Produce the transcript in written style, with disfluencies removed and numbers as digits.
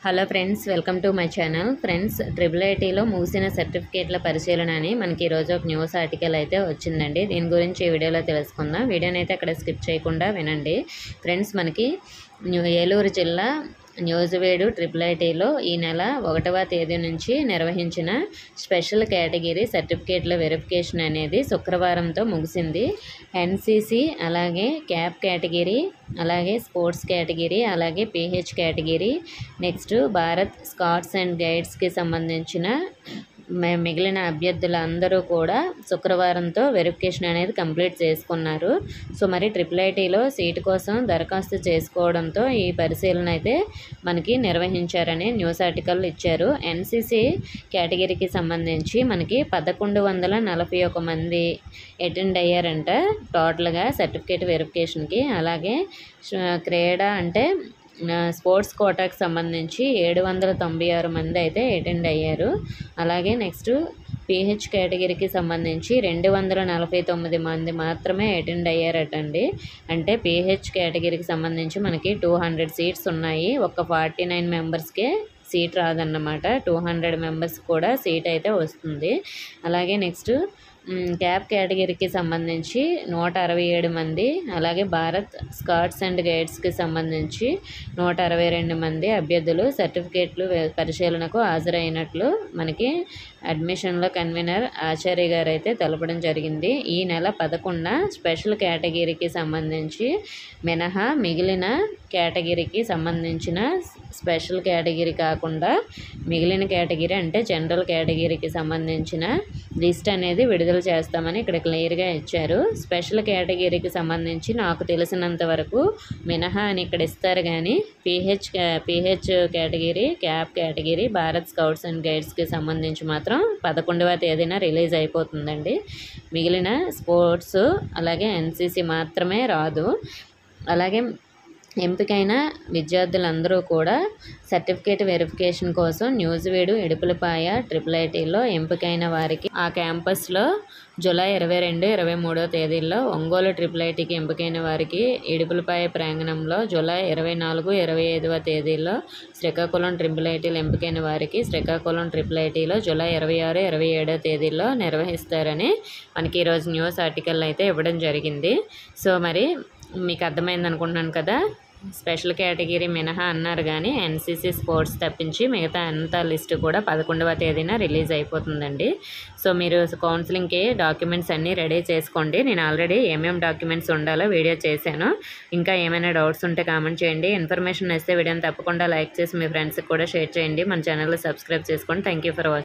Hello friends, welcome to my channel. Friends, IIITలో ముగిసిన సర్టిఫికేట్ల పరిశీలన అని మనకి ఈరోజు ఒక న్యూస్ ఆర్టికల్ అయితే వచ్చిందండి. దీని గురించి ఈ వీడియోలో తెలుసుకుందాం. వీడియోని అయితే అక్కడ స్కిప్ చేయకుండా వినండి. ఫ్రెండ్స్, మనకి ఏలూరు జిల్లా న్యూజివేడు IIITలో ఈ నెల 1వ తేదీ నుంచి నిర్వహించిన స్పెషల్ కేటగిరీ సర్టిఫికేట్ల వెరిఫికేషన్ అనేది శుక్రవారంతో ముగిసింది. ఎన్సీసీ, అలాగే క్యాప్ కేటగిరీ, అలాగే స్పోర్ట్స్ కేటగిరీ, అలాగే PH category, next Bharat scouts and గైడ్స్కి సంబంధించిన మిగిలిన అభ్యర్థులందరూ కూడా శుక్రవారంతో వెరిఫికేషన్ అనేది కంప్లీట్ చేసుకున్నారు. సో మరి IIITలో సీటు కోసం దరఖాస్తు చేసుకోవడంతో ఈ పరిశీలన అయితే మనకి నిర్వహించారని న్యూస్ ఆర్టికల్ ఇచ్చారు. ఎన్సీసీ కేటగిరీకి సంబంధించి మనకి 1141 మంది అటెండ్ అయ్యారంట టోటల్గా సర్టిఫికేట్ వెరిఫికేషన్కి. అలాగే క్రీడా అంటే స్పోర్ట్స్ కోటాకి సంబంధించి 796 మంది అయితే అటెండ్ అయ్యారు. అలాగే నెక్స్ట్ పీహెచ్ కేటగిరీకి సంబంధించి 249 మంది మాత్రమే అటెండ్ అయ్యారటండి. అంటే పీహెచ్ కేటగిరీకి సంబంధించి మనకి 200 సీట్స్ ఉన్నాయి. ఒక 49 మెంబర్స్కే సీట్ రాదన్నమాట. 200 మెంబర్స్ కూడా సీట్ అయితే వస్తుంది. అలాగే నెక్స్ట్ క్యాప్ కేటగిరీకి సంబంధించి 167 మంది, అలాగే భారత్ స్కౌట్స్ అండ్ గైడ్స్కి సంబంధించి 162 మంది అభ్యర్థులు సర్టిఫికేట్లు పరిశీలనకు హాజరైనట్లు మనకి అడ్మిషన్లో కన్వీనర్ ఆచార్య గారు అయితే తెలపడం జరిగింది. ఈ నెల 11న స్పెషల్ కేటగిరీకి సంబంధించి మినహా మిగిలిన కేటగిరీకి సంబంధించిన స్పెషల్ కేటగిరీ కాకుండా మిగిలిన కేటగిరీ అంటే జనరల్ కేటగిరీకి సంబంధించిన లిస్ట్ అనేది విడుదల చేస్తామని ఇక్కడ క్లియర్గా ఇచ్చారు. స్పెషల్ కేటగిరీకి సంబంధించి నాకు తెలిసినంత వరకు మినహా అని ఇక్కడ ఇస్తారు, కానీ PH category, CAP category, Bharat scouts and గైడ్స్కి సంబంధించి మాత్రం 11వ తేదీన రిలీజ్ అయిపోతుందండి. మిగిలిన స్పోర్ట్స్ అలాగే ఎన్సీసీ మాత్రమే రాదు. అలాగే ఎంపికైన విద్యార్థులందరూ కూడా సర్టిఫికేట్ వెరిఫికేషన్ కోసం న్యూజివేడు ఇడుపులపాయ IIITలో ఎంపికైన వారికి ఆ క్యాంపస్లో జూలై 22, 23 తేదీల్లో, ఒంగోలు IIITకి ఎంపికైన వారికి ఇడుపులపాయ ప్రాంగణంలో జూలై 24, 25వ తేదీల్లో, శ్రీకాకుళం IIITలో ఎంపికైన వారికి శ్రీకాకుళం IIITలో జూలై 26, 27వ తేదీల్లో నిర్వహిస్తారని మనకి ఈరోజు న్యూస్ ఆర్టికల్ అయితే ఇవ్వడం జరిగింది. సో మరి మీకు అర్థమైంది అనుకుంటున్నాను కదా. స్పెషల్ కేటగిరీ మినహా అన్నారు, కానీ ఎన్సీసీ స్పోర్ట్స్ తప్పించి మిగతా అంతా లిస్టు కూడా 11వ తేదీన రిలీజ్ అయిపోతుందండి. సో మీరు కౌన్సిలింగ్కి డాక్యుమెంట్స్ అన్నీ రెడీ చేసుకోండి. నేను ఆల్రెడీ ఏమేమి డాక్యుమెంట్స్ ఉండాలో వీడియో చేశాను. ఇంకా ఏమైనా డౌట్స్ ఉంటే కామెంట్ చేయండి. ఇన్ఫర్మేషన్ ఇస్తే వీడియోని తప్పకుండా లైక్ చేసి మీ ఫ్రెండ్స్కి కూడా షేర్ చేయండి. మన ఛానల్ని సబ్స్క్రైబ్ చేసుకోండి. Thank you for watching.